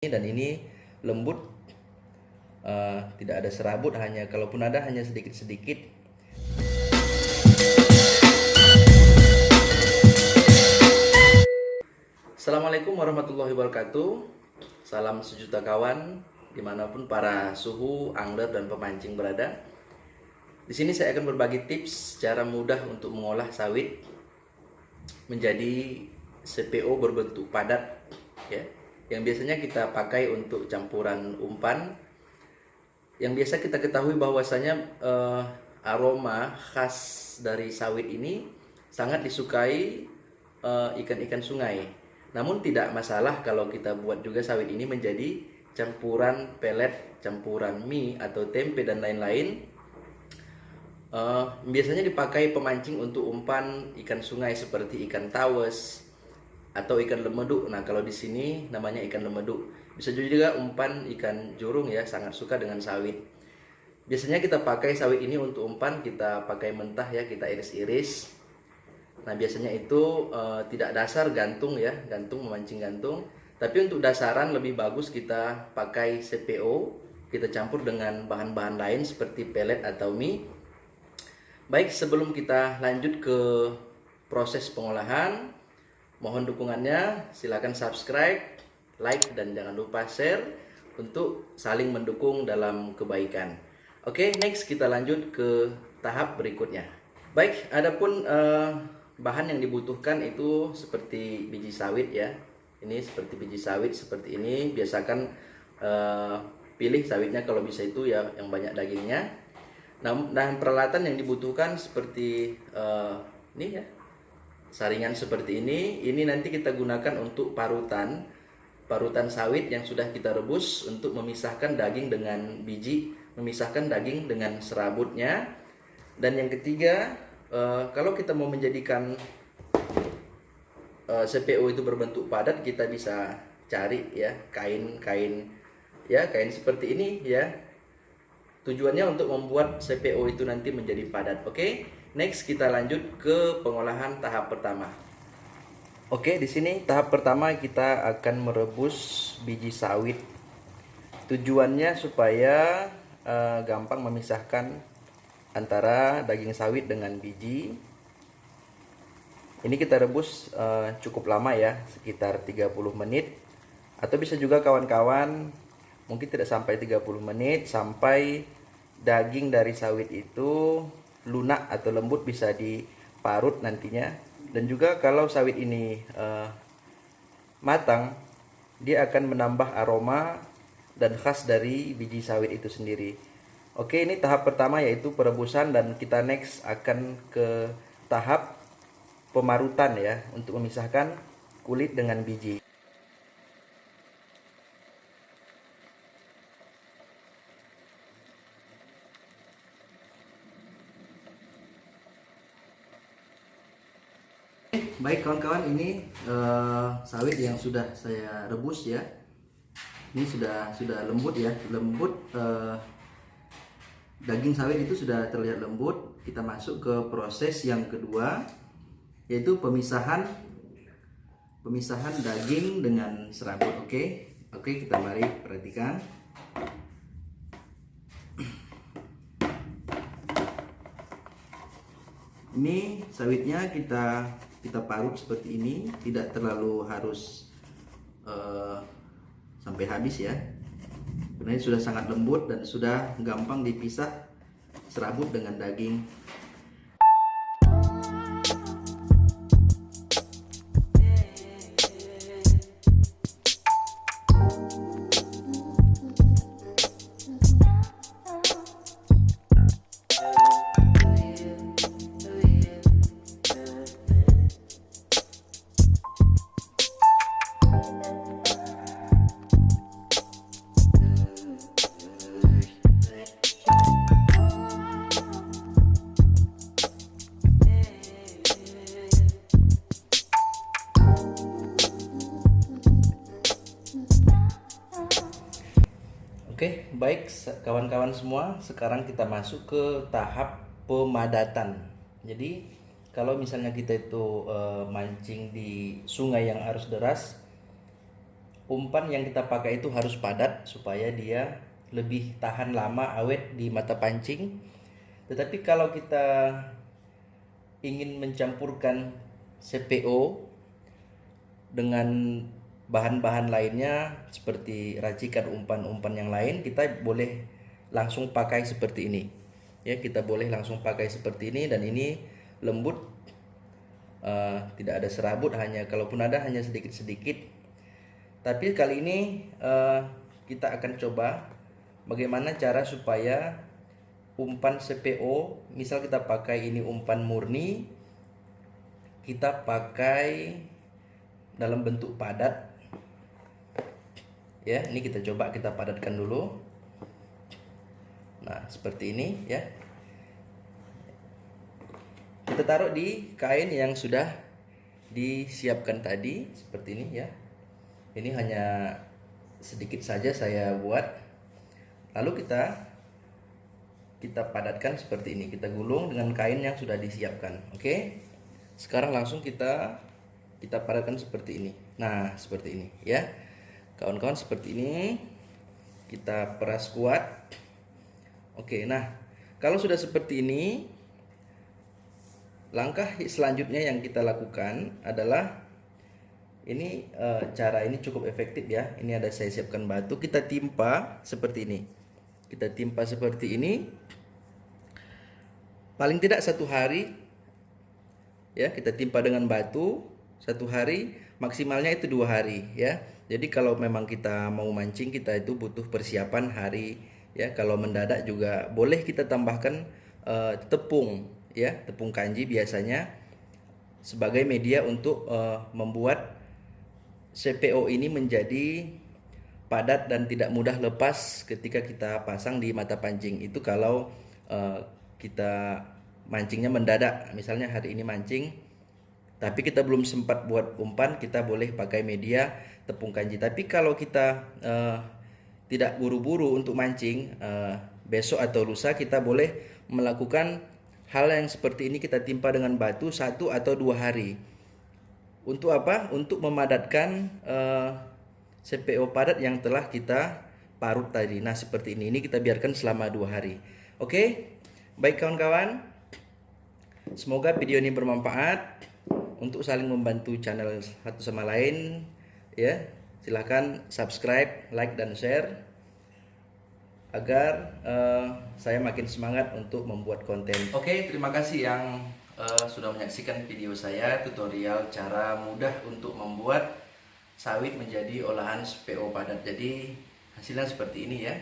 Dan ini lembut, tidak ada serabut, hanya kalaupun ada hanya sedikit-sedikit. Assalamualaikum warahmatullahi wabarakatuh. Salam sejuta kawan dimanapun para suhu, angler dan pemancing berada. Di sini saya akan berbagi tips cara mudah untuk mengolah sawit menjadi CPO berbentuk padat, ya, yang biasanya kita pakai untuk campuran umpan. Yang biasa kita ketahui bahwasanya aroma khas dari sawit ini sangat disukai ikan-ikan sungai. Namun tidak masalah kalau kita buat juga sawit ini menjadi campuran pelet, campuran mie atau tempe dan lain-lain. Biasanya dipakai pemancing untuk umpan ikan sungai seperti ikan tawes atau ikan lemeduk. Nah, kalau di sini namanya ikan lemeduk. Bisa juga umpan ikan jurung, ya, sangat suka dengan sawit. Biasanya kita pakai sawit ini untuk umpan, kita pakai mentah, ya, kita iris-iris. Nah, biasanya itu tidak dasar, gantung, ya, gantung, memancing gantung. Tapi untuk dasaran lebih bagus kita pakai CPO, kita campur dengan bahan-bahan lain seperti pelet atau mie. Baik, sebelum kita lanjut ke proses pengolahan, mohon dukungannya, silakan subscribe, like, dan jangan lupa share untuk saling mendukung dalam kebaikan. Oke, next kita lanjut ke tahap berikutnya. Baik, adapun bahan yang dibutuhkan itu seperti biji sawit, ya. Ini seperti biji sawit seperti ini. Biasakan pilih sawitnya kalau bisa itu ya yang banyak dagingnya. Nah, peralatan yang dibutuhkan seperti ini, ya, saringan seperti ini nanti kita gunakan untuk parutan sawit yang sudah kita rebus untuk memisahkan daging dengan biji, memisahkan daging dengan serabutnya. Dan yang ketiga, kalau kita mau menjadikan CPO itu berbentuk padat, kita bisa cari, ya, kain seperti ini, ya. Tujuannya untuk membuat CPO itu nanti menjadi padat. Oke, next kita lanjut ke pengolahan tahap pertama. Oke, di sini tahap pertama kita akan merebus biji sawit. Tujuannya supaya gampang memisahkan antara daging sawit dengan biji. Ini kita rebus cukup lama, ya, sekitar 30 menit. Atau bisa juga kawan-kawan mungkin tidak sampai 30 menit, sampai daging dari sawit itu lunak atau lembut, bisa diparut nantinya. Dan juga kalau sawit ini matang, dia akan menambah aroma dan khas dari biji sawit itu sendiri. Oke, ini tahap pertama yaitu perebusan, dan kita next akan ke tahap pemarutan, ya, untuk memisahkan kulit dengan biji. Baik kawan-kawan, ini sawit yang sudah saya rebus, ya. Ini sudah lembut, ya, lembut. Daging sawit itu sudah terlihat lembut. Kita masuk ke proses yang kedua, yaitu pemisahan daging dengan serabut. Oke, kita mari perhatikan. Ini sawitnya kita parut seperti ini, tidak terlalu harus sampai habis, ya, karena ini sudah sangat lembut dan sudah gampang dipisah serabut dengan daging. Oke, baik kawan-kawan semua, sekarang kita masuk ke tahap pemadatan. Jadi kalau misalnya kita itu mancing di sungai yang arus deras, umpan yang kita pakai itu harus padat supaya dia lebih tahan lama awet di mata pancing. Tetapi kalau kita ingin mencampurkan CPO dengan bahan-bahan lainnya seperti racikan umpan-umpan yang lain, kita boleh langsung pakai seperti ini. Ya, kita boleh langsung pakai seperti ini, dan ini lembut, tidak ada serabut, hanya kalaupun ada hanya sedikit-sedikit. Tapi kali ini kita akan coba bagaimana cara supaya umpan CPO, misal kita pakai ini umpan murni, kita pakai dalam bentuk padat. Ya, ini kita coba kita padatkan dulu. Nah, seperti ini ya. Kita taruh di kain yang sudah disiapkan tadi seperti ini ya. Ini hanya sedikit saja saya buat. Lalu kita padatkan seperti ini. Kita gulung dengan kain yang sudah disiapkan. Oke. Sekarang langsung kita padatkan seperti ini. Nah, seperti ini ya. Kawan-kawan, seperti ini. Kita peras kuat. Oke, nah, kalau sudah seperti ini, langkah selanjutnya yang kita lakukan adalah ini, cara ini cukup efektif ya. Ini ada saya siapkan batu, kita timpa seperti ini. Kita timpa seperti ini. Paling tidak 1 hari ya, kita timpa dengan batu 1 hari, maksimalnya itu 2 hari ya. Jadi kalau memang kita mau mancing, kita itu butuh persiapan hari ya. Kalau mendadak juga boleh kita tambahkan tepung ya, tepung kanji biasanya sebagai media untuk membuat CPO ini menjadi padat dan tidak mudah lepas ketika kita pasang di mata pancing. Itu kalau kita mancingnya mendadak, misalnya hari ini mancing tapi kita belum sempat buat umpan, kita boleh pakai media tepung kanji. Tapi kalau kita tidak buru-buru untuk mancing, besok atau lusa kita boleh melakukan hal yang seperti ini, kita timpa dengan batu 1 atau 2 hari. Untuk apa? Untuk memadatkan CPO padat yang telah kita parut tadi. Nah, seperti ini. Ini kita biarkan selama 2 hari. Oke? Baik kawan-kawan. Semoga video ini bermanfaat untuk saling membantu channel satu sama lain ya. Silahkan subscribe, like, dan share agar saya makin semangat untuk membuat konten. Oke, terima kasih yang sudah menyaksikan video saya, tutorial cara mudah untuk membuat sawit menjadi olahan CPO padat. Jadi hasilnya seperti ini ya.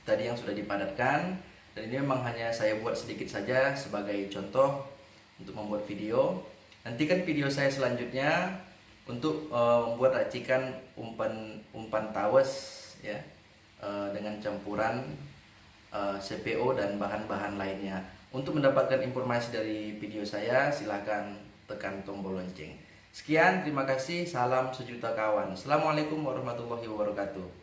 Tadi yang sudah dipadatkan, dan ini memang hanya saya buat sedikit saja sebagai contoh untuk membuat video. Nantikan video saya selanjutnya untuk membuat racikan umpan tawes ya, dengan campuran CPO dan bahan-bahan lainnya. Untuk mendapatkan informasi dari video saya, silahkan tekan tombol lonceng. Sekian, terima kasih, salam sejuta kawan. Assalamualaikum warahmatullahi wabarakatuh.